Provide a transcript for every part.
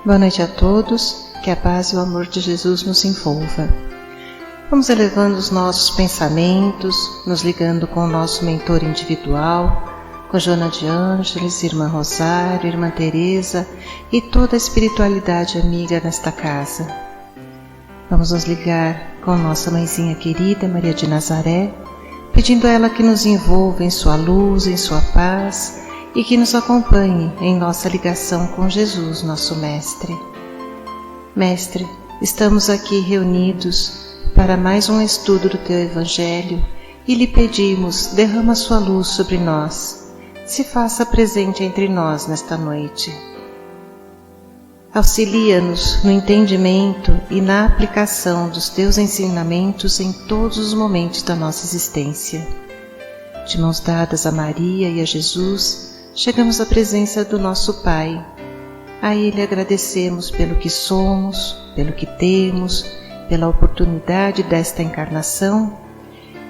Boa noite a todos, que a paz e o amor de Jesus nos envolva. Vamos elevando os nossos pensamentos, nos ligando com o nosso mentor individual, com Joana de Ângeles, Irmã Rosário, Irmã Teresa e toda a espiritualidade amiga nesta casa. Vamos nos ligar com nossa mãezinha querida, Maria de Nazaré, pedindo a ela que nos envolva em sua luz, em sua paz e que nos acompanhe em nossa ligação com Jesus, nosso Mestre. Mestre, estamos aqui reunidos para mais um estudo do Teu Evangelho e lhe pedimos, derrama sua luz sobre nós, se faça presente entre nós nesta noite. Auxilia-nos no entendimento e na aplicação dos Teus ensinamentos em todos os momentos da nossa existência. De mãos dadas a Maria e a Jesus, chegamos à presença do nosso Pai. A Ele agradecemos pelo que somos, pelo que temos, pela oportunidade desta encarnação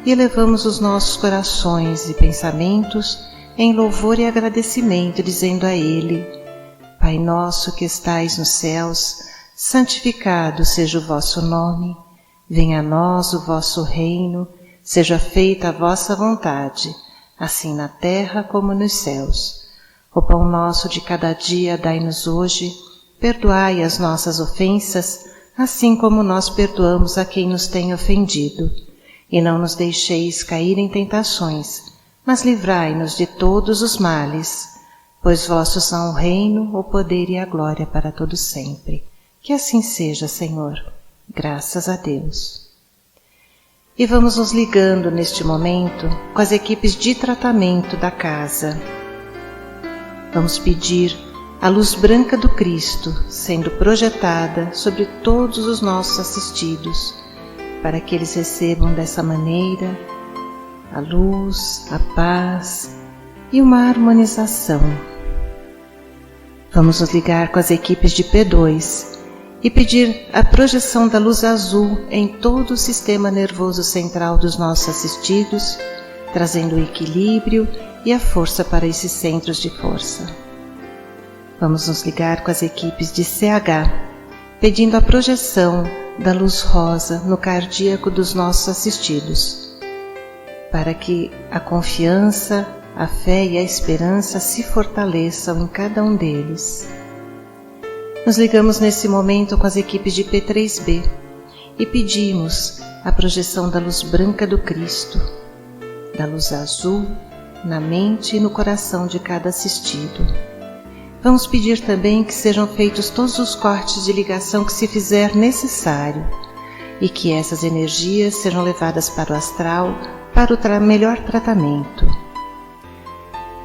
e elevamos os nossos corações e pensamentos em louvor e agradecimento, dizendo a Ele: Pai nosso que estais nos céus, santificado seja o vosso nome, venha a nós o vosso reino, seja feita a vossa vontade, assim na terra como nos céus. O pão nosso de cada dia dai-nos hoje, perdoai as nossas ofensas, assim como nós perdoamos a quem nos tem ofendido. E não nos deixeis cair em tentações, mas livrai-nos de todos os males, pois vossos são o reino, o poder e a glória para todo sempre. Que assim seja, Senhor. Graças a Deus. E vamos nos ligando neste momento com as equipes de tratamento da casa. Vamos pedir a luz branca do Cristo sendo projetada sobre todos os nossos assistidos, para que eles recebam dessa maneira a luz, a paz e uma harmonização. Vamos nos ligar com as equipes de P2 e pedir a projeção da luz azul em todo o sistema nervoso central dos nossos assistidos, trazendo o equilíbrio e a força para esses centros de força. Vamos nos ligar com as equipes de CH, pedindo a projeção da luz rosa no cardíaco dos nossos assistidos, para que a confiança, a fé e a esperança se fortaleçam em cada um deles. Nos ligamos nesse momento com as equipes de P3B e pedimos a projeção da luz branca do Cristo, da luz azul, na mente e no coração de cada assistido. Vamos pedir também que sejam feitos todos os cortes de ligação que se fizer necessário e que essas energias sejam levadas para o astral para o melhor tratamento.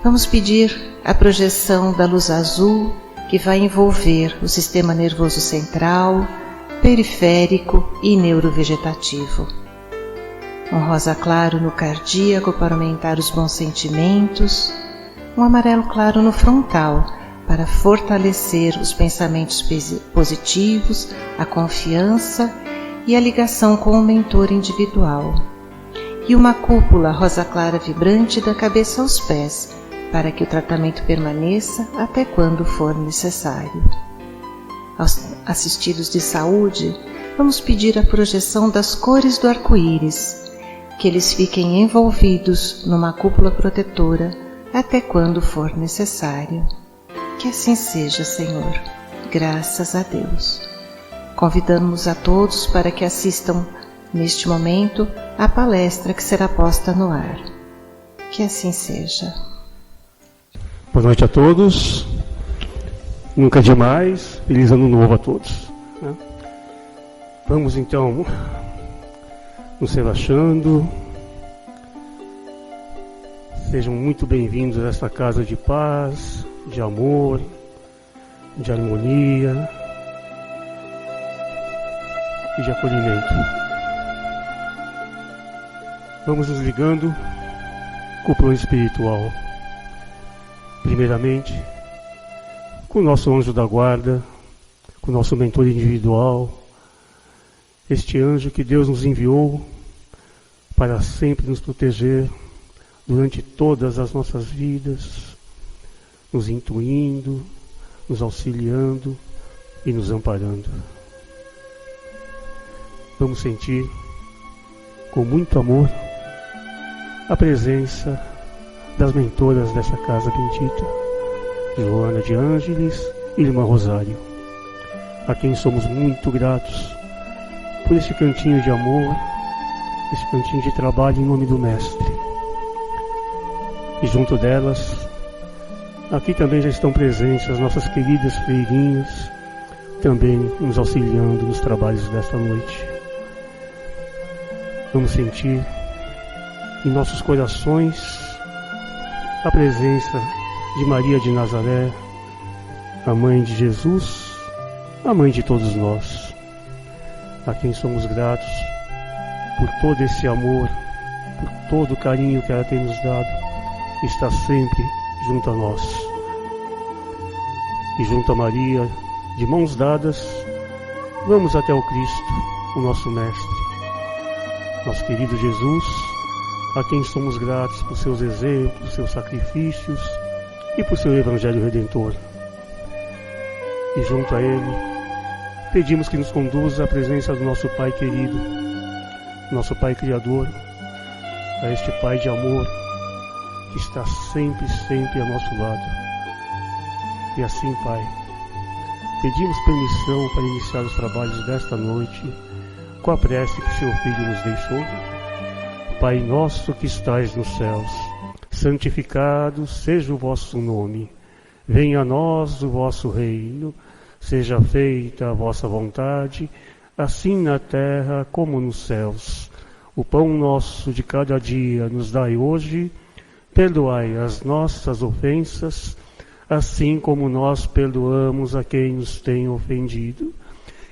Vamos pedir a projeção da luz azul que vai envolver o sistema nervoso central, periférico e neurovegetativo. Um rosa claro no cardíaco para aumentar os bons sentimentos, um amarelo claro no frontal para fortalecer os pensamentos positivos, a confiança e a ligação com o mentor individual, e uma cúpula rosa clara vibrante da cabeça aos pés para que o tratamento permaneça até quando for necessário. Aos assistidos de saúde, vamos pedir a projeção das cores do arco-íris, que eles fiquem envolvidos numa cúpula protetora até quando for necessário. Que assim seja, Senhor. Graças a Deus. Convidamos a todos para que assistam neste momento à palestra que será posta no ar. Que assim seja. Boa noite a todos. Nunca demais. Feliz ano novo a todos. Vamos então nos relaxando. Sejam muito bem-vindos a esta casa de paz, de amor, de harmonia e de acolhimento. Vamos nos ligando com o plano espiritual. Primeiramente, com o nosso anjo da guarda, com o nosso mentor individual, este anjo que Deus nos enviou para sempre nos proteger durante todas as nossas vidas, nos intuindo, nos auxiliando e nos amparando. Vamos sentir com muito amor a presença das mentoras dessa casa bendita, Joana de Ângeles e Irmã Rosário, a quem somos muito gratos por esse cantinho de amor, esse cantinho de trabalho em nome do Mestre. E junto delas, aqui também já estão presentes as nossas queridas freirinhas, também nos auxiliando nos trabalhos desta noite. Vamos sentir em nossos corações a presença de Maria de Nazaré, a Mãe de Jesus, a Mãe de todos nós, a quem somos gratos por todo esse amor, por todo o carinho que ela tem nos dado, está sempre junto a nós. E junto a Maria, de mãos dadas, vamos até o Cristo, o nosso Mestre, nosso querido Jesus, a quem somos gratos por seus exemplos, seus sacrifícios e por seu Evangelho Redentor. E junto a Ele, pedimos que nos conduza à presença do nosso Pai querido, nosso Pai Criador, a este Pai de amor que está sempre, sempre ao nosso lado. E assim, Pai, pedimos permissão para iniciar os trabalhos desta noite com a prece que seu Filho nos deixou. Pai nosso que estais nos céus, santificado seja o vosso nome. Venha a nós o vosso reino, seja feita a vossa vontade, assim na terra como nos céus. O pão nosso de cada dia nos dai hoje, perdoai as nossas ofensas, assim como nós perdoamos a quem nos tem ofendido.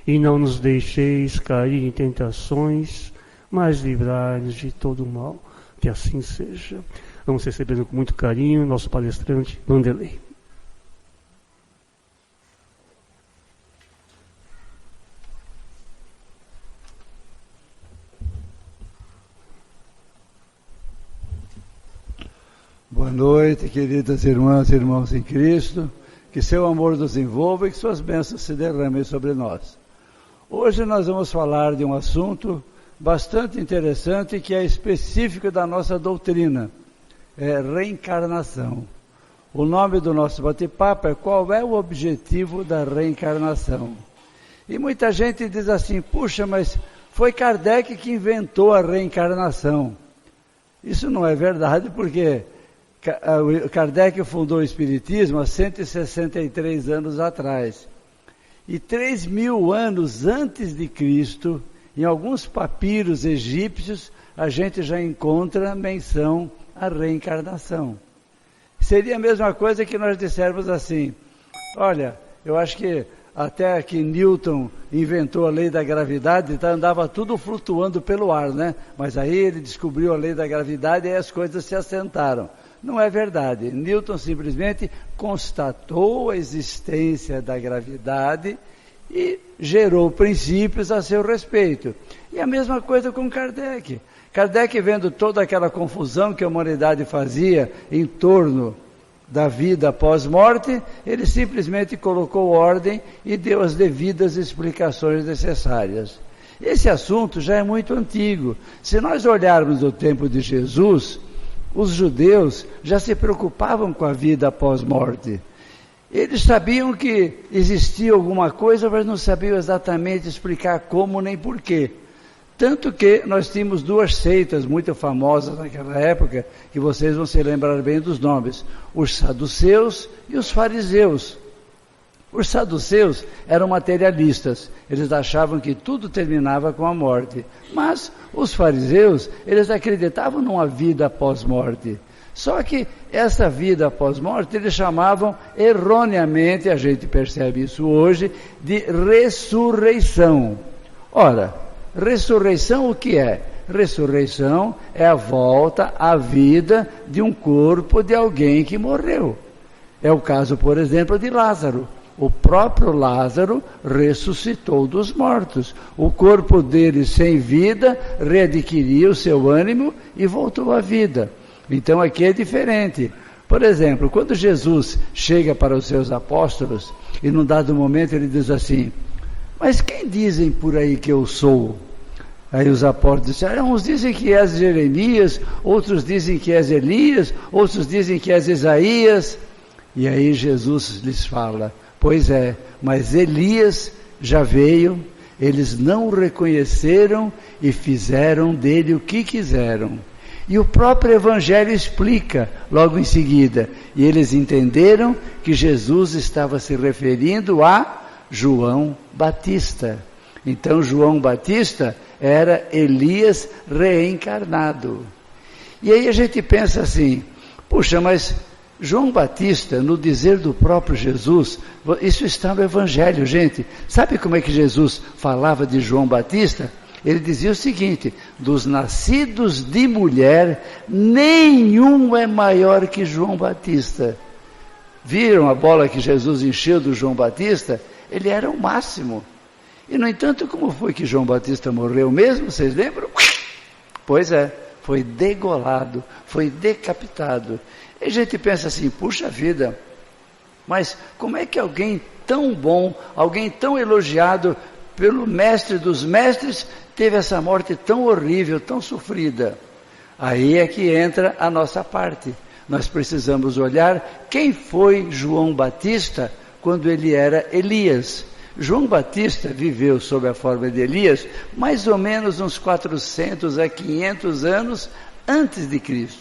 E não nos deixeis cair em tentações, mas livrai-nos de todo o mal. Que assim seja. Vamos receber com muito carinho nosso palestrante, Vanderlei. Boa noite, queridas irmãs e irmãos em Cristo. Que seu amor nos envolva e que suas bênçãos se derramem sobre nós. Hoje nós vamos falar de um assunto bastante interessante que é específico da nossa doutrina, é reencarnação. O nome do nosso bate-papo é qual é o objetivo da reencarnação. E muita gente diz assim, puxa, mas foi Kardec que inventou a reencarnação. Isso não é verdade, porque Kardec fundou o Espiritismo há 163 anos atrás. E 3.000 anos antes de Cristo, em alguns papiros egípcios, a gente já encontra menção à reencarnação. Seria a mesma coisa que nós dissermos assim, olha, eu acho que até que Newton inventou a lei da gravidade, então andava tudo flutuando pelo ar, né? Mas aí ele descobriu a lei da gravidade e as coisas se assentaram. Não é verdade. Newton simplesmente constatou a existência da gravidade e gerou princípios a seu respeito. E a mesma coisa com Kardec. Kardec, vendo toda aquela confusão que a humanidade fazia em torno da vida após morte, ele simplesmente colocou ordem e deu as devidas explicações necessárias. Esse assunto já é muito antigo. Se nós olharmos o tempo de Jesus, os judeus já se preocupavam com a vida após morte. Eles sabiam que existia alguma coisa, mas não sabiam exatamente explicar como nem porquê. Tanto que nós tínhamos duas seitas muito famosas naquela época, que vocês vão se lembrar bem dos nomes, os saduceus e os fariseus. Os saduceus eram materialistas, eles achavam que tudo terminava com a morte. Mas os fariseus, eles acreditavam numa vida após morte. Só que essa vida após morte, eles chamavam erroneamente, a gente percebe isso hoje, de ressurreição. Ora, ressurreição o que é? Ressurreição é a volta à vida de um corpo de alguém que morreu. É o caso, por exemplo, de Lázaro. O próprio Lázaro ressuscitou dos mortos. O corpo dele sem vida readquiriu o seu ânimo e voltou à vida. Então aqui é diferente. Por exemplo, quando Jesus chega para os seus apóstolos, e num dado momento ele diz assim: mas quem dizem por aí que eu sou? Aí os apóstolos disseram: uns dizem que és Jeremias, outros dizem que és Elias, outros dizem que és Isaías. E aí Jesus lhes fala: pois é, mas Elias já veio, eles não o reconheceram e fizeram dele o que quiseram. E o próprio Evangelho explica logo em seguida. E eles entenderam que Jesus estava se referindo a João Batista. Então João Batista era Elias reencarnado. E aí a gente pensa assim: puxa, mas João Batista, no dizer do próprio Jesus, isso está no Evangelho, gente. Sabe como é que Jesus falava de João Batista? Ele dizia o seguinte: dos nascidos de mulher, nenhum é maior que João Batista. Viram a bola que Jesus encheu do João Batista? Ele era o máximo. E, no entanto, como foi que João Batista morreu mesmo? Vocês lembram? Pois é, foi degolado, foi decapitado. E a gente pensa assim: puxa vida, mas como é que alguém tão bom, alguém tão elogiado pelo mestre dos mestres, teve essa morte tão horrível, tão sofrida? Aí é que entra a nossa parte. Nós precisamos olhar quem foi João Batista quando ele era Elias. João Batista viveu sob a forma de Elias mais ou menos uns 400 a 500 anos antes de Cristo.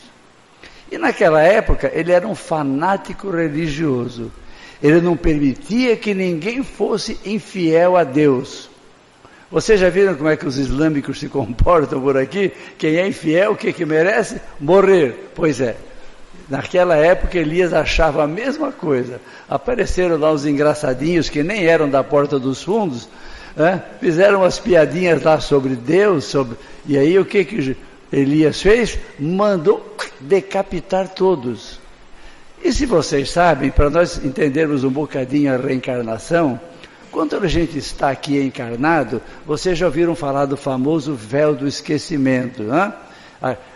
E naquela época ele era um fanático religioso. Ele não permitia que ninguém fosse infiel a Deus. Vocês já viram como é que os islâmicos se comportam por aqui? Quem é infiel, o que merece? Morrer. Pois é. Naquela época Elias achava a mesma coisa. Apareceram lá os engraçadinhos que nem eram da porta dos fundos, fizeram umas piadinhas lá sobre Deus, e aí o que Elias fez? Mandou decapitar todos. E se vocês sabem, para nós entendermos um bocadinho a reencarnação, quando a gente está aqui encarnado, vocês já ouviram falar do famoso véu do esquecimento,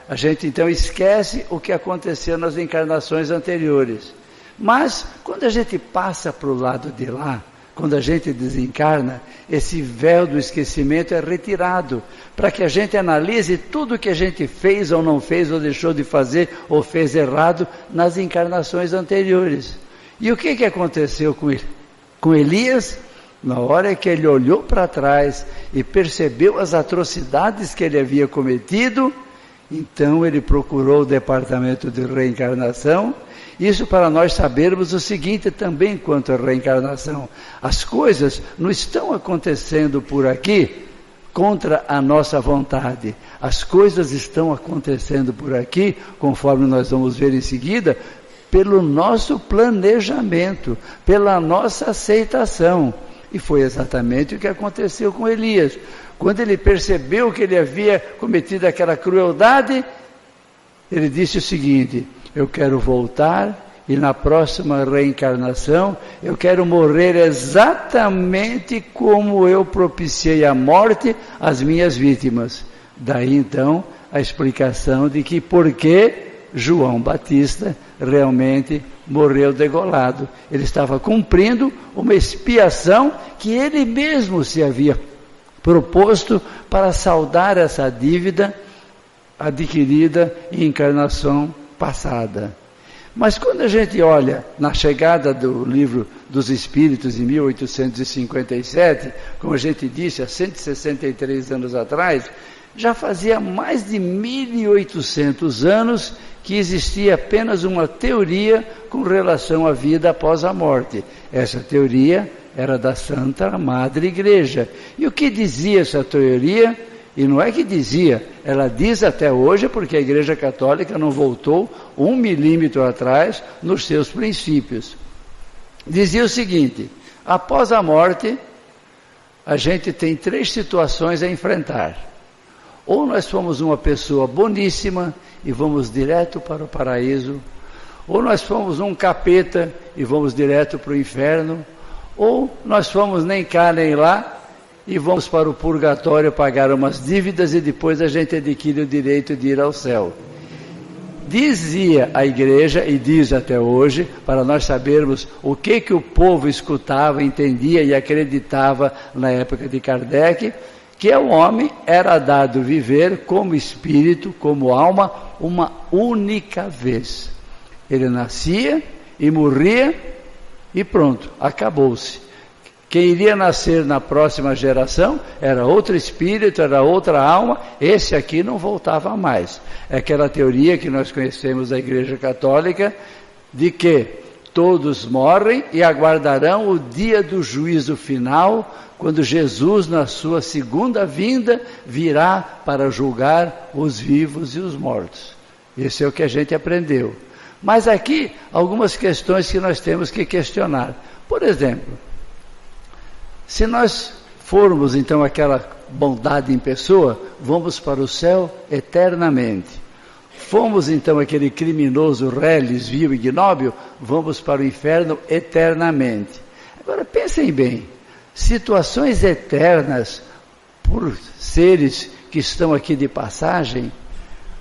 A gente então esquece o que aconteceu nas encarnações anteriores. Mas quando a gente passa para o lado de lá, quando a gente desencarna, esse véu do esquecimento é retirado, para que a gente analise tudo o que a gente fez ou não fez, ou deixou de fazer, ou fez errado nas encarnações anteriores. E o que aconteceu com ele? Com Elias? Na hora que ele olhou para trás e percebeu as atrocidades que ele havia cometido, então ele procurou o departamento de reencarnação. Isso para nós sabermos o seguinte também quanto à reencarnação: as coisas não estão acontecendo por aqui contra a nossa vontade. As coisas estão acontecendo por aqui, conforme nós vamos ver em seguida, pelo nosso planejamento, pela nossa aceitação. E foi exatamente o que aconteceu com Elias. Quando ele percebeu que ele havia cometido aquela crueldade, ele disse o seguinte: eu quero voltar e na próxima reencarnação eu quero morrer exatamente como eu propiciei a morte às minhas vítimas. Daí então a explicação de que por que João Batista realmente morreu degolado. Ele estava cumprindo uma expiação que ele mesmo se havia proposto para saldar essa dívida adquirida em encarnação passada. Mas quando a gente olha na chegada do Livro dos Espíritos em 1857, como a gente disse, há 163 anos atrás, já fazia mais de 1800 anos que existia apenas uma teoria com relação à vida após a morte. Essa teoria era da Santa Madre Igreja. E o que dizia essa teoria? E não é que dizia, ela diz até hoje, porque a Igreja Católica não voltou 1 milímetro atrás nos seus princípios. Dizia o seguinte: após a morte, a gente tem 3 situações a enfrentar. Ou nós fomos uma pessoa boníssima e vamos direto para o paraíso, ou nós fomos um capeta e vamos direto para o inferno, ou nós fomos nem cá nem lá e vamos para o purgatório pagar umas dívidas e depois a gente adquire o direito de ir ao céu. dizia a igreja, e diz até hoje, para nós sabermos o que o povo escutava, entendia e acreditava na época de Kardec, que ao homem era dado viver como espírito, como alma, uma única vez. Ele nascia e morria e pronto, acabou-se. Quem iria nascer na próxima geração era outro espírito, era outra alma, esse aqui não voltava mais. É aquela teoria que nós conhecemos da Igreja Católica, de que todos morrem e aguardarão o dia do juízo final, quando Jesus, na sua segunda vinda, virá para julgar os vivos e os mortos. Esse é o que a gente aprendeu. Mas aqui, algumas questões que nós temos que questionar. Por exemplo, se nós formos, então, aquela bondade em pessoa, vamos para o céu eternamente. Fomos, então, aquele criminoso reles, vil e ignóbil, vamos para o inferno eternamente. Agora, pensem bem, situações eternas por seres que estão aqui de passagem.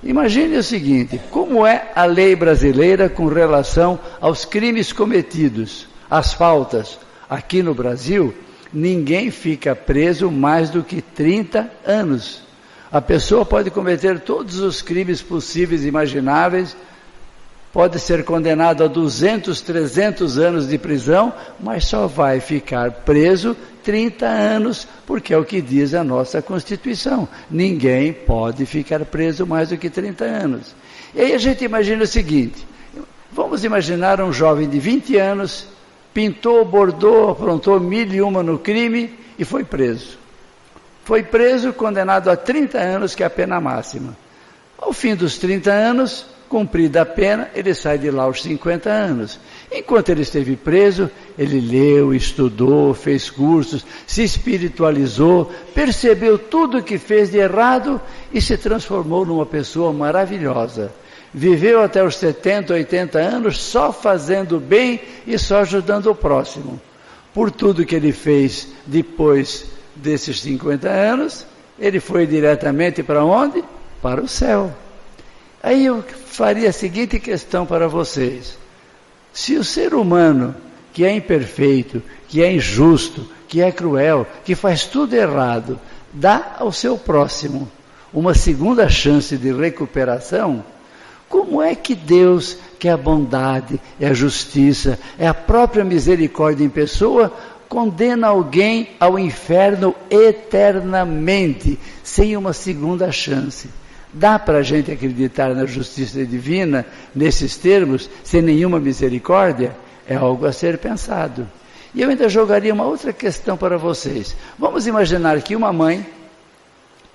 Imagine o seguinte, como é a lei brasileira com relação aos crimes cometidos, às faltas. Aqui no Brasil, ninguém fica preso mais do que 30 anos. A pessoa pode cometer todos os crimes possíveis e imagináveis, pode ser condenado a 200, 300 anos de prisão, mas só vai ficar preso 30 anos, porque é o que diz a nossa Constituição. Ninguém pode ficar preso mais do que 30 anos. E aí a gente imagina o seguinte, vamos imaginar um jovem de 20 anos, pintou, bordou, aprontou 1001 no crime e foi preso. Foi preso, condenado a 30 anos, que é a pena máxima. Ao fim dos 30 anos, cumprida a pena, ele sai de lá aos 50 anos. Enquanto ele esteve preso, ele leu, estudou, fez cursos, se espiritualizou, percebeu tudo o que fez de errado e se transformou numa pessoa maravilhosa. Viveu até os 70, 80 anos só fazendo bem e só ajudando o próximo. Por tudo que ele fez depois desses 50 anos, ele foi diretamente para onde? Para o céu. Aí eu faria a seguinte questão para vocês. Se o ser humano, que é imperfeito, que é injusto, que é cruel, que faz tudo errado, dá ao seu próximo uma segunda chance de recuperação, como é que Deus, que é a bondade, é a justiça, é a própria misericórdia em pessoa, condena alguém ao inferno eternamente, sem uma segunda chance? Dá para a gente acreditar na justiça divina, nesses termos, sem nenhuma misericórdia? É algo a ser pensado. E eu ainda jogaria uma outra questão para vocês. Vamos imaginar que uma mãe,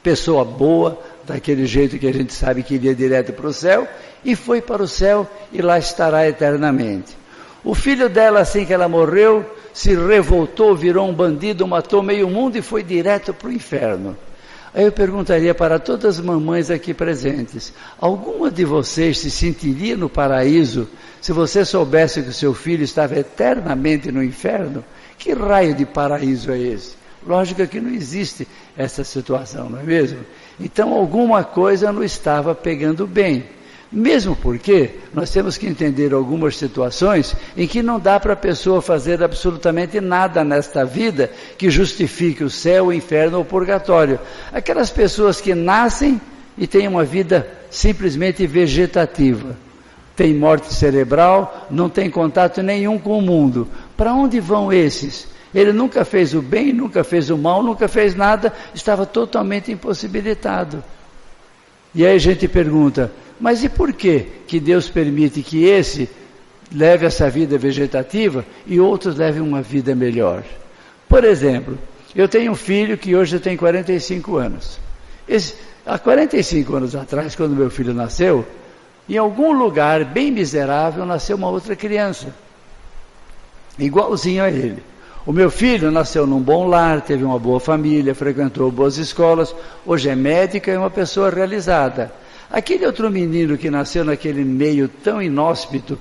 pessoa boa, daquele jeito que a gente sabe que iria direto para o céu, e foi para o céu e lá estará eternamente. O filho dela, assim que ela morreu, se revoltou, virou um bandido, matou meio mundo e foi direto para o inferno. Aí eu perguntaria para todas as mamães aqui presentes, alguma de vocês se sentiria no paraíso se você soubesse que o seu filho estava eternamente no inferno? Que raio de paraíso é esse? Lógico que não existe essa situação, não é mesmo? Então alguma coisa não estava pegando bem. Mesmo porque nós temos que entender algumas situações em que não dá para a pessoa fazer absolutamente nada nesta vida que justifique o céu, o inferno ou o purgatório. Aquelas pessoas que nascem e têm uma vida simplesmente vegetativa, tem morte cerebral, não tem contato nenhum com o mundo. Para onde vão esses? Ele nunca fez o bem, nunca fez o mal, nunca fez nada, estava totalmente impossibilitado. E aí a gente pergunta, mas e por que Deus permite que esse leve essa vida vegetativa e outros levem uma vida melhor? Por exemplo, eu tenho um filho que hoje tem 45 anos. Há 45 anos atrás, quando meu filho nasceu, em algum lugar bem miserável, nasceu uma outra criança, igualzinho a ele. O meu filho nasceu num bom lar, teve uma boa família, frequentou boas escolas, hoje é médico e é uma pessoa realizada. Aquele outro menino que nasceu naquele meio tão inóspito,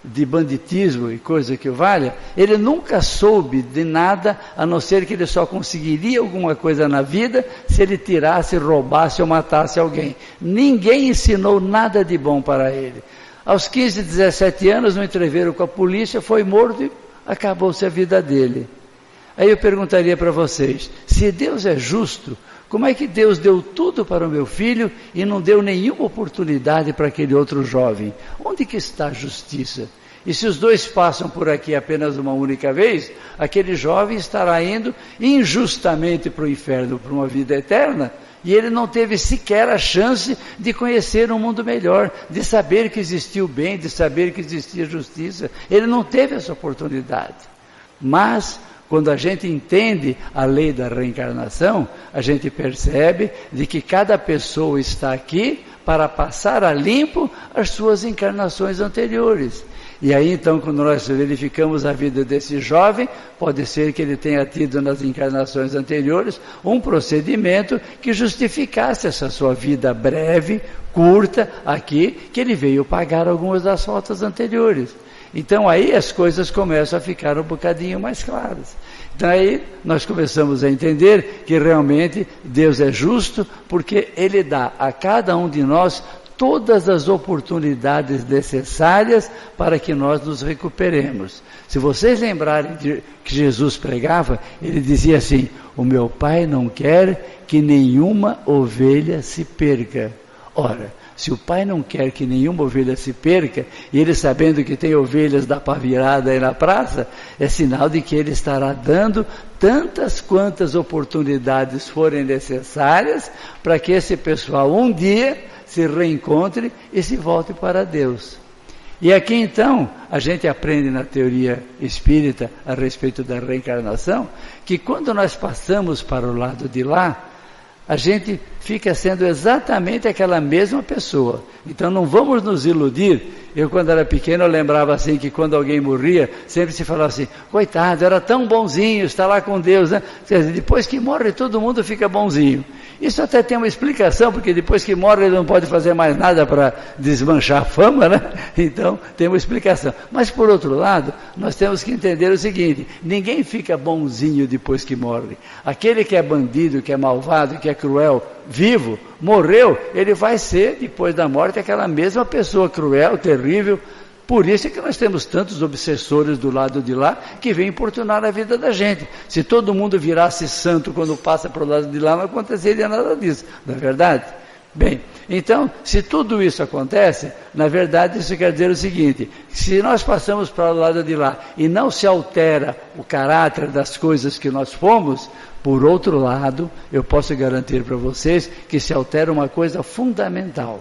de banditismo e coisa que valha, ele nunca soube de nada, a não ser que ele só conseguiria alguma coisa na vida se ele tirasse, roubasse ou matasse alguém. Ninguém ensinou nada de bom para ele. Aos 15, 17 anos, no entreveiro com a polícia, foi morto e acabou-se a vida dele. Aí eu perguntaria para vocês, se Deus é justo, como é que Deus deu tudo para o meu filho e não deu nenhuma oportunidade para aquele outro jovem? Onde que está a justiça? E se os dois passam por aqui apenas uma única vez, aquele jovem estará indo injustamente para o inferno, para uma vida eterna, e ele não teve sequer a chance de conhecer um mundo melhor, de saber que existia o bem, de saber que existia a justiça. Ele não teve essa oportunidade. Mas quando a gente entende a lei da reencarnação, a gente percebe de que cada pessoa está aqui para passar a limpo as suas encarnações anteriores. E aí então, quando nós verificamos a vida desse jovem, pode ser que ele tenha tido nas encarnações anteriores um procedimento que justificasse essa sua vida breve, curta, aqui, que ele veio pagar algumas das faltas anteriores. Então aí as coisas começam a ficar um bocadinho mais claras. Então aí nós começamos a entender que realmente Deus é justo, porque Ele dá a cada um de nós todas as oportunidades necessárias para que nós nos recuperemos. Se vocês lembrarem de que Jesus pregava, Ele dizia assim: o meu Pai não quer que nenhuma ovelha se perca. Ora, se o Pai não quer que nenhuma ovelha se perca, e Ele sabendo que tem ovelhas da pá virada aí na praça, é sinal de que Ele estará dando tantas quantas oportunidades forem necessárias para que esse pessoal um dia se reencontre e se volte para Deus. E aqui então, a gente aprende na teoria espírita a respeito da reencarnação, que quando nós passamos para o lado de lá, a gente fica sendo exatamente aquela mesma pessoa. Então não vamos nos iludir. Eu, quando era pequeno, eu lembrava assim que quando alguém morria, sempre se falava assim: coitado, era tão bonzinho, está lá com Deus, né? Quer dizer, depois que morre, todo mundo fica bonzinho. Isso até tem uma explicação, porque depois que morre, ele não pode fazer mais nada para desmanchar a fama, né? Então, tem uma explicação. Mas, por outro lado, nós temos que entender o seguinte: ninguém fica bonzinho depois que morre. Aquele que é bandido, que é malvado, que é cruel, vivo, morreu, ele vai ser, depois da morte, aquela mesma pessoa cruel, terrível. Por isso é que nós temos tantos obsessores do lado de lá que vêm importunar a vida da gente. Se todo mundo virasse santo quando passa para o lado de lá, não aconteceria nada disso, não é verdade? Bem, então, se tudo isso acontece, na verdade isso quer dizer o seguinte: se nós passamos para o lado de lá e não se altera o caráter das coisas que nós fomos, por outro lado, eu posso garantir para vocês que se altera uma coisa fundamental.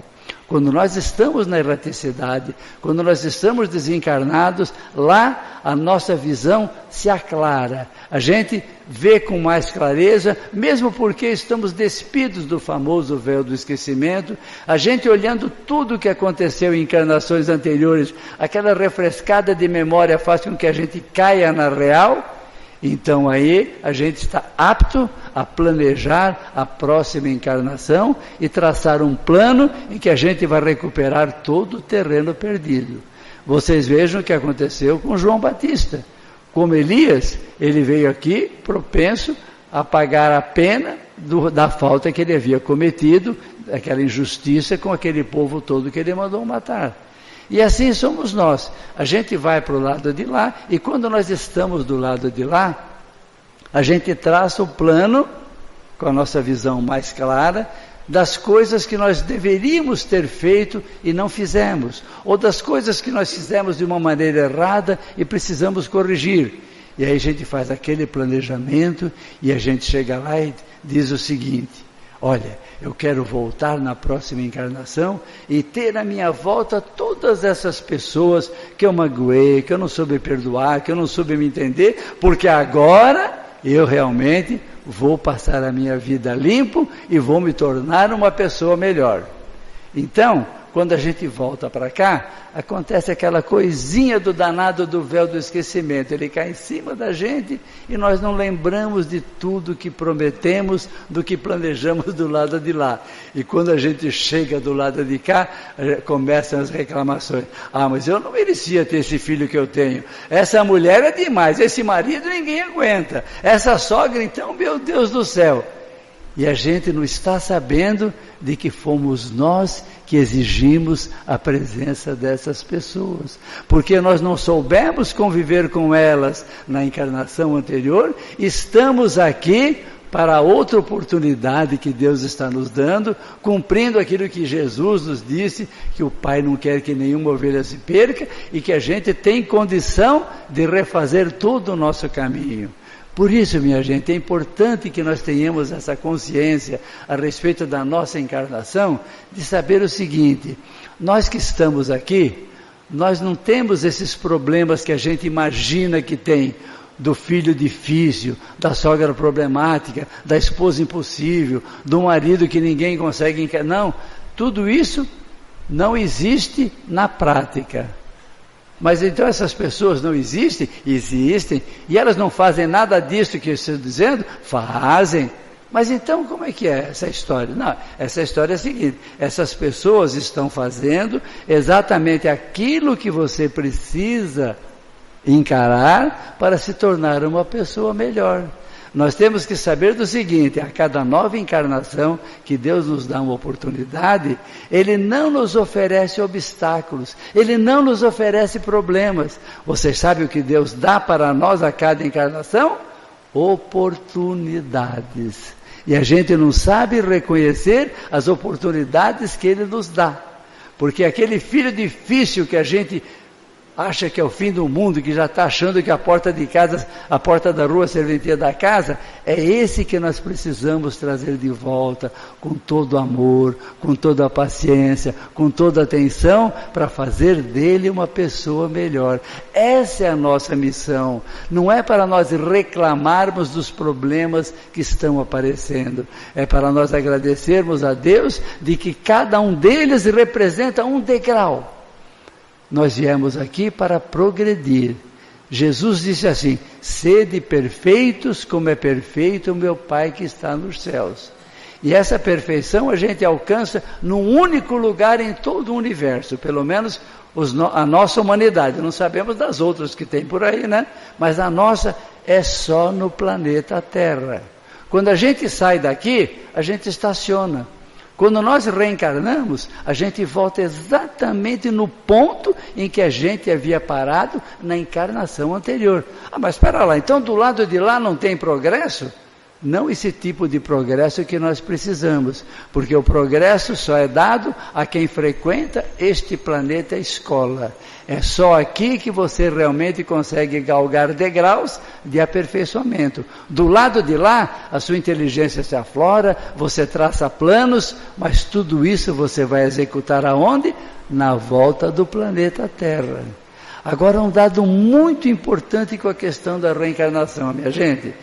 Quando nós estamos na erraticidade, quando nós estamos desencarnados, lá a nossa visão se aclara. A gente vê com mais clareza, mesmo porque estamos despidos do famoso véu do esquecimento. A gente olhando tudo o que aconteceu em encarnações anteriores, aquela refrescada de memória faz com que a gente caia na real. Então aí a gente está apto a planejar a próxima encarnação e traçar um plano em que a gente vai recuperar todo o terreno perdido. Vocês vejam o que aconteceu com João Batista. Como Elias, ele veio aqui propenso a pagar a pena da falta que ele havia cometido, aquela injustiça com aquele povo todo que ele mandou matar. E assim somos nós. A gente vai para o lado de lá, e quando nós estamos do lado de lá, a gente traça o plano, com a nossa visão mais clara, das coisas que nós deveríamos ter feito e não fizemos, ou das coisas que nós fizemos de uma maneira errada e precisamos corrigir. E aí a gente faz aquele planejamento, e a gente chega lá e diz o seguinte: olha, eu quero voltar na próxima encarnação e ter à minha volta todas essas pessoas que eu magoei, que eu não soube perdoar, que eu não soube me entender, porque agora eu realmente vou passar a minha vida limpo e vou me tornar uma pessoa melhor. Então, quando a gente volta para cá, acontece aquela coisinha do danado do véu do esquecimento. Ele cai em cima da gente e nós não lembramos de tudo que prometemos, do que planejamos do lado de lá. E quando a gente chega do lado de cá, começam as reclamações. Ah, mas eu não merecia ter esse filho que eu tenho. Essa mulher é demais, esse marido ninguém aguenta. Essa sogra, então, meu Deus do céu. E a gente não está sabendo de que fomos nós que exigimos a presença dessas pessoas. Porque nós não soubemos conviver com elas na encarnação anterior, estamos aqui para outra oportunidade que Deus está nos dando, cumprindo aquilo que Jesus nos disse, que o Pai não quer que nenhuma ovelha se perca, e que a gente tem condição de refazer todo o nosso caminho. Por isso, minha gente, é importante que nós tenhamos essa consciência a respeito da nossa encarnação, de saber o seguinte: nós que estamos aqui, nós não temos esses problemas que a gente imagina que tem, do filho difícil, da sogra problemática, da esposa impossível, do marido que ninguém consegue encarar. Não, tudo isso não existe na prática. Mas então essas pessoas não existem? Existem, e elas não fazem nada disso que eu estou dizendo? Fazem. Mas então como é que é essa história? Não, essa história é a seguinte: essas pessoas estão fazendo exatamente aquilo que você precisa encarar para se tornar uma pessoa melhor. Nós temos que saber do seguinte: a cada nova encarnação que Deus nos dá uma oportunidade, Ele não nos oferece obstáculos, Ele não nos oferece problemas. Vocês sabem o que Deus dá para nós a cada encarnação? Oportunidades. E a gente não sabe reconhecer as oportunidades que Ele nos dá. Porque aquele filho difícil que a gente acha que é o fim do mundo, que já está achando que a porta de casa, a porta da rua, a serventia da casa, é esse que nós precisamos trazer de volta, com todo amor, com toda a paciência, com toda a atenção, para fazer dele uma pessoa melhor. Essa é a nossa missão. Não é para nós reclamarmos dos problemas que estão aparecendo, é para nós agradecermos a Deus de que cada um deles representa um degrau. Nós viemos aqui para progredir. Jesus disse assim: sede perfeitos como é perfeito o meu Pai que está nos céus. E essa perfeição a gente alcança num único lugar em todo o universo, pelo menos a nossa humanidade. Não sabemos das outras que tem por aí, né? Mas a nossa é só no planeta Terra. Quando a gente sai daqui, a gente estaciona. Quando nós reencarnamos, a gente volta exatamente no ponto em que a gente havia parado na encarnação anterior. Ah, mas espera lá, então do lado de lá não tem progresso? Não esse tipo de progresso que nós precisamos, porque o progresso só é dado a quem frequenta este planeta escola. É só aqui que você realmente consegue galgar degraus de aperfeiçoamento. Do lado de lá, a sua inteligência se aflora, você traça planos, mas tudo isso você vai executar aonde? Na volta do planeta Terra. Agora, um dado muito importante com a questão da reencarnação, minha gente.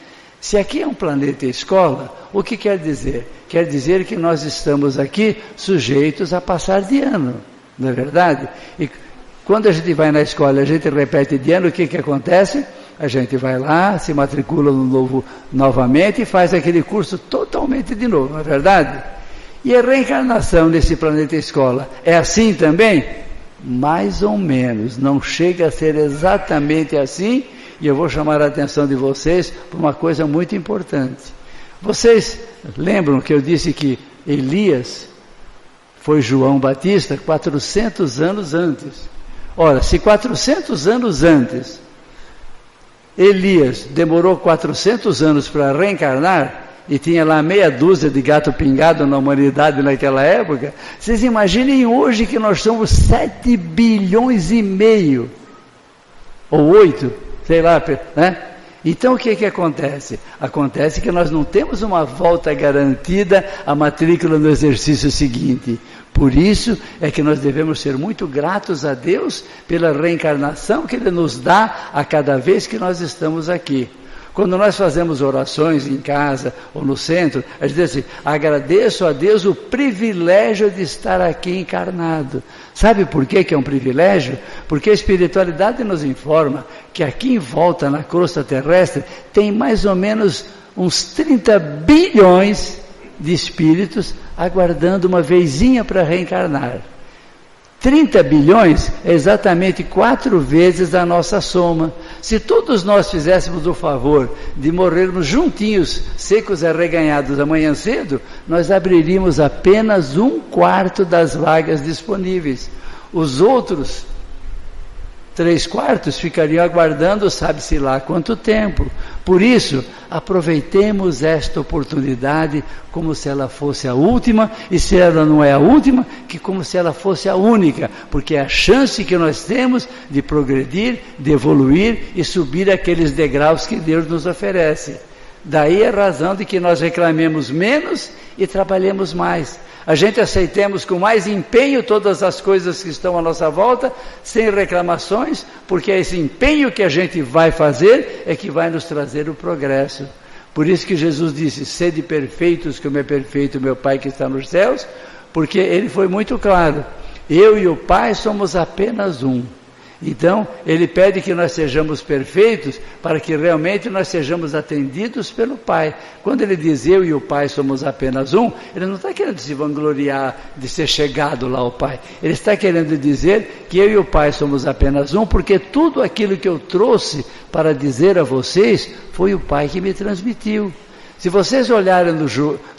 Se aqui é um planeta escola, o que quer dizer? Quer dizer que nós estamos aqui sujeitos a passar de ano, não é verdade? E quando a gente vai na escola, a gente repete de ano, o que acontece? A gente vai lá, se matricula novamente e faz aquele curso totalmente de novo, não é verdade? E a reencarnação nesse planeta escola é assim também? Mais ou menos, não chega a ser exatamente assim. E eu vou chamar a atenção de vocês para uma coisa muito importante. Vocês lembram que eu disse que Elias foi João Batista 400 anos antes? Ora, se 400 anos antes Elias demorou 400 anos para reencarnar e tinha lá meia dúzia de gato pingado na humanidade naquela época, vocês imaginem hoje que nós somos 7 bilhões e meio, ou 8, sei lá, né? Então o que acontece? Acontece que nós não temos uma volta garantida à matrícula no exercício seguinte. Por isso é que nós devemos ser muito gratos a Deus pela reencarnação que Ele nos dá a cada vez que nós estamos aqui. Quando nós fazemos orações em casa ou no centro, a gente diz assim: agradeço a Deus o privilégio de estar aqui encarnado. Sabe por que é um privilégio? Porque a espiritualidade nos informa que aqui em volta, na crosta terrestre, tem mais ou menos uns 30 bilhões de espíritos aguardando uma vezinha para reencarnar. 30 bilhões é exatamente 4 vezes a nossa soma. Se todos nós fizéssemos o favor de morrermos juntinhos, secos e arreganhados amanhã cedo, nós abriríamos apenas 1/4 das vagas disponíveis. Os outros 3/4 ficariam aguardando sabe-se lá quanto tempo. Por isso, aproveitemos esta oportunidade como se ela fosse a última, e se ela não é a última, que como se ela fosse a única, porque é a chance que nós temos de progredir, de evoluir e subir aqueles degraus que Deus nos oferece. Daí a razão de que nós reclamemos menos e trabalhemos mais. A gente aceitemos com mais empenho todas as coisas que estão à nossa volta, sem reclamações, porque é esse empenho que a gente vai fazer é que vai nos trazer o progresso. Por isso que Jesus disse: sede perfeitos como é perfeito meu Pai que está nos céus, porque ele foi muito claro: eu e o Pai somos apenas um. Então, ele pede que nós sejamos perfeitos para que realmente nós sejamos atendidos pelo Pai. Quando ele diz eu e o Pai somos apenas um, ele não está querendo se vangloriar de ser chegado lá ao Pai. Ele está querendo dizer que eu e o Pai somos apenas um, porque tudo aquilo que eu trouxe para dizer a vocês foi o Pai que me transmitiu. Se vocês olharem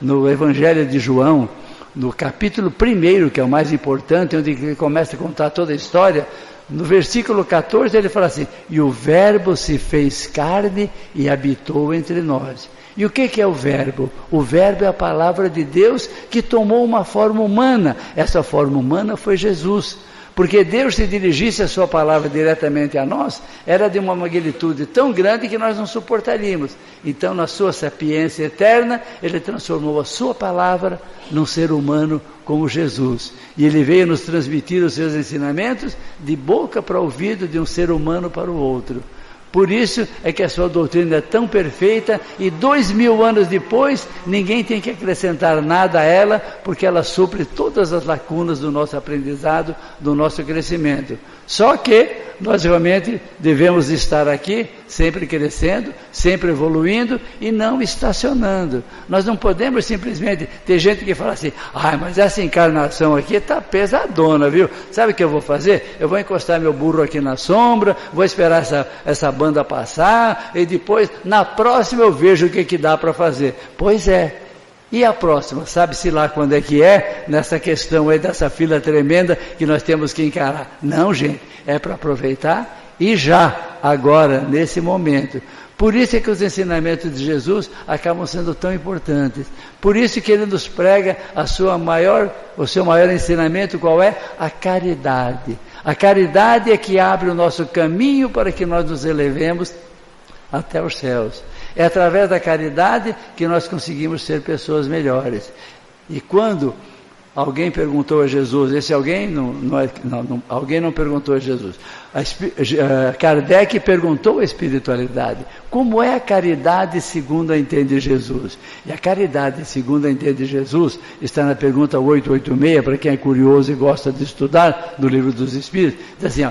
no Evangelho de João, no capítulo 1, que é o mais importante, onde ele começa a contar toda a história, no versículo 14 ele fala assim: e o verbo se fez carne e habitou entre nós. E o que é o verbo? O verbo é a palavra de Deus que tomou uma forma humana. Essa forma humana foi Jesus. Porque Deus, se dirigisse a sua palavra diretamente a nós, era de uma magnitude tão grande que nós não suportaríamos. Então, na sua sapiência eterna, ele transformou a sua palavra num ser humano como Jesus. E ele veio nos transmitir os seus ensinamentos de boca para ouvido, de um ser humano para o outro. Por isso é que a sua doutrina é tão perfeita e 2000 anos depois ninguém tem que acrescentar nada a ela, porque ela supre todas as lacunas do nosso aprendizado, do nosso crescimento. Só que nós realmente devemos estar aqui sempre crescendo, sempre evoluindo e não estacionando. Nós não podemos simplesmente... Tem gente que fala assim: mas essa encarnação aqui está pesadona, viu? Sabe o que eu vou fazer? Eu vou encostar meu burro aqui na sombra, vou esperar essa banda passar e depois, na próxima, eu vejo o que dá para fazer. Pois é. E a próxima? Sabe-se lá quando é que é? Nessa questão aí dessa fila tremenda que nós temos que encarar. Não, gente, é para aproveitar e já, agora, nesse momento. Por isso é que os ensinamentos de Jesus acabam sendo tão importantes. Por isso que ele nos prega o seu maior ensinamento, qual é? A caridade. A caridade é que abre o nosso caminho para que nós nos elevemos até os céus. É através da caridade que nós conseguimos ser pessoas melhores. E quando alguém perguntou a Jesus, esse alguém alguém não perguntou a Jesus. Kardec perguntou a espiritualidade: como é a caridade segundo a entende Jesus? E a caridade segundo a entende Jesus está na pergunta 886, para quem é curioso e gosta de estudar, do Livro dos Espíritos. Diz assim,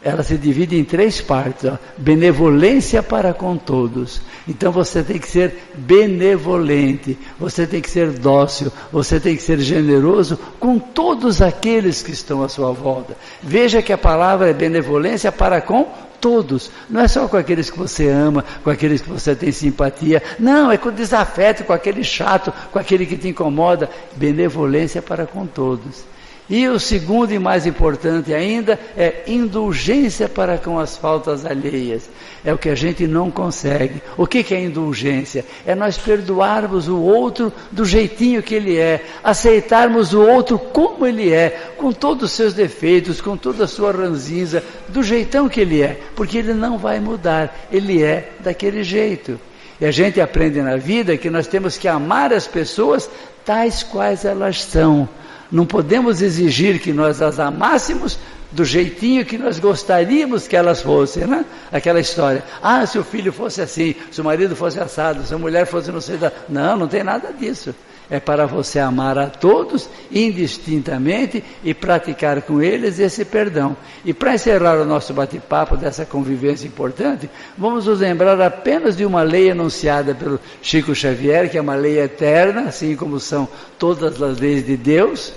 ela se divide em 3 partes. Benevolência para com todos. Então você tem que ser benevolente, você tem que ser dócil, você tem que ser generoso com todos aqueles que estão à sua volta. Veja que a palavra é benevolência para com todos. Não é só com aqueles que você ama, com aqueles que você tem simpatia. Não, é com desafeto, com aquele chato, com aquele que te incomoda. Benevolência para com todos. E o segundo e mais importante ainda é indulgência para com as faltas alheias. É o que a gente não consegue. O que é indulgência? É nós perdoarmos o outro do jeitinho que ele é, aceitarmos o outro como ele é, com todos os seus defeitos, com toda a sua ranzinza, do jeitão que ele é, porque ele não vai mudar, ele é daquele jeito. E a gente aprende na vida que nós temos que amar as pessoas tais quais elas são. Não podemos exigir que nós as amássemos do jeitinho que nós gostaríamos que elas fossem, né? Aquela história, se o filho fosse assim, se o marido fosse assado, se a mulher fosse não sei... Não tem nada disso. É para você amar a todos indistintamente e praticar com eles esse perdão. E para encerrar o nosso bate-papo dessa convivência importante, vamos nos lembrar apenas de uma lei anunciada pelo Chico Xavier, que é uma lei eterna, assim como são todas as leis de Deus,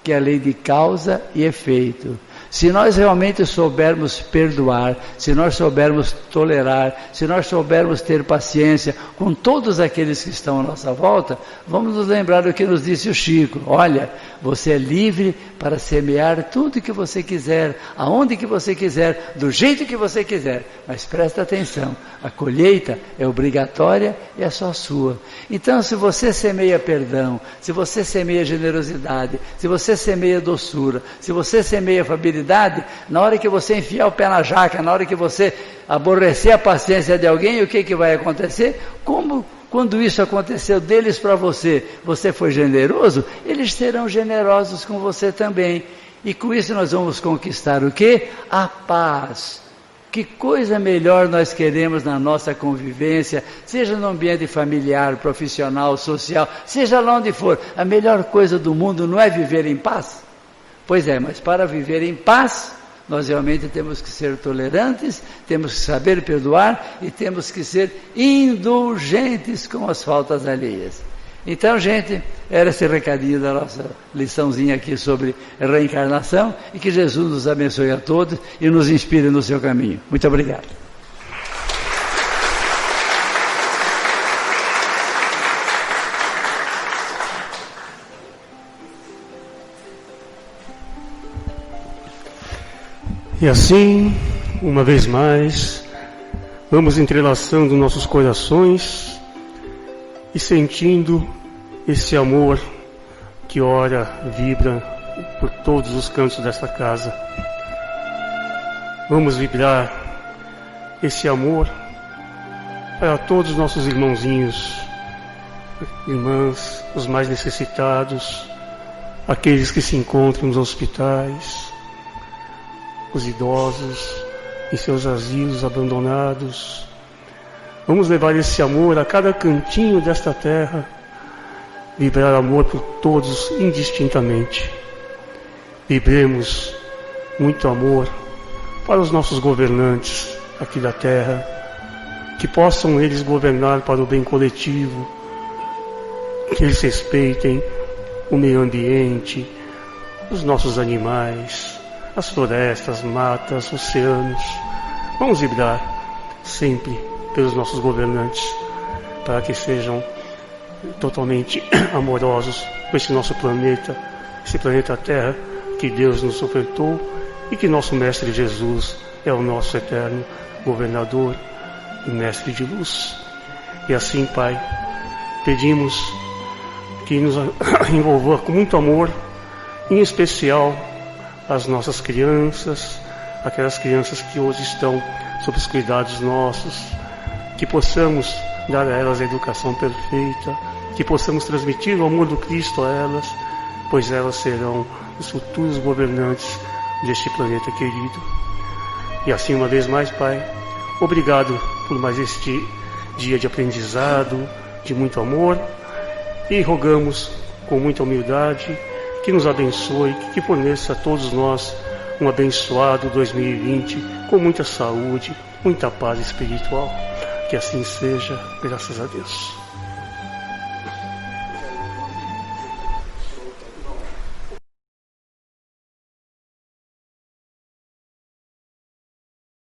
que é a lei de causa e efeito. Se nós realmente soubermos perdoar, se nós soubermos tolerar, se nós soubermos ter paciência com todos aqueles que estão à nossa volta, vamos nos lembrar do que nos disse o Chico. Olha, você é livre para semear tudo que você quiser, aonde que você quiser, do jeito que você quiser. Mas presta atenção, a colheita é obrigatória e é só sua. Então, se você semeia perdão, se você semeia generosidade, se você semeia doçura, se você semeia afabilidade, na hora que você enfiar o pé na jaca, na hora que você aborrecer a paciência de alguém, o que vai acontecer? Quando isso aconteceu deles para você, você foi generoso, eles serão generosos com você também. E com isso nós vamos conquistar o quê? A paz. Que coisa melhor nós queremos na nossa convivência, seja no ambiente familiar, profissional, social, seja lá onde for. A melhor coisa do mundo não é viver em paz? Pois é, mas para viver em paz, nós realmente temos que ser tolerantes, temos que saber perdoar e temos que ser indulgentes com as faltas alheias. Então, gente, era esse recadinho da nossa liçãozinha aqui sobre reencarnação, e que Jesus nos abençoe a todos e nos inspire no seu caminho. Muito obrigado. E assim, uma vez mais, vamos entrelaçando nossos corações e sentindo esse amor que ora vibra por todos os cantos desta casa. Vamos vibrar esse amor para todos os nossos irmãozinhos, irmãs, os mais necessitados, aqueles que se encontram nos hospitais, os idosos em seus asilos abandonados. Vamos levar esse amor a cada cantinho desta terra, vibrar amor por todos indistintamente. Vibremos muito amor para os nossos governantes aqui da terra, que possam eles governar para o bem coletivo, que eles respeitem o meio ambiente, os nossos animais, as florestas, matas, oceanos. Vamos vibrar sempre pelos nossos governantes, para que sejam totalmente amorosos com esse nosso planeta, esse planeta Terra que Deus nos ofertou, e que nosso Mestre Jesus é o nosso eterno governador e Mestre de luz. E assim, Pai, pedimos que nos envolva com muito amor, em especial as nossas crianças, aquelas crianças que hoje estão sob os cuidados nossos, que possamos dar a elas a educação perfeita, que possamos transmitir o amor do Cristo a elas, pois elas serão os futuros governantes deste planeta querido. E assim, uma vez mais, Pai, obrigado por mais este dia de aprendizado, de muito amor, e rogamos com muita humildade que nos abençoe, que forneça a todos nós um abençoado 2020, com muita saúde, muita paz espiritual. Que assim seja, graças a Deus.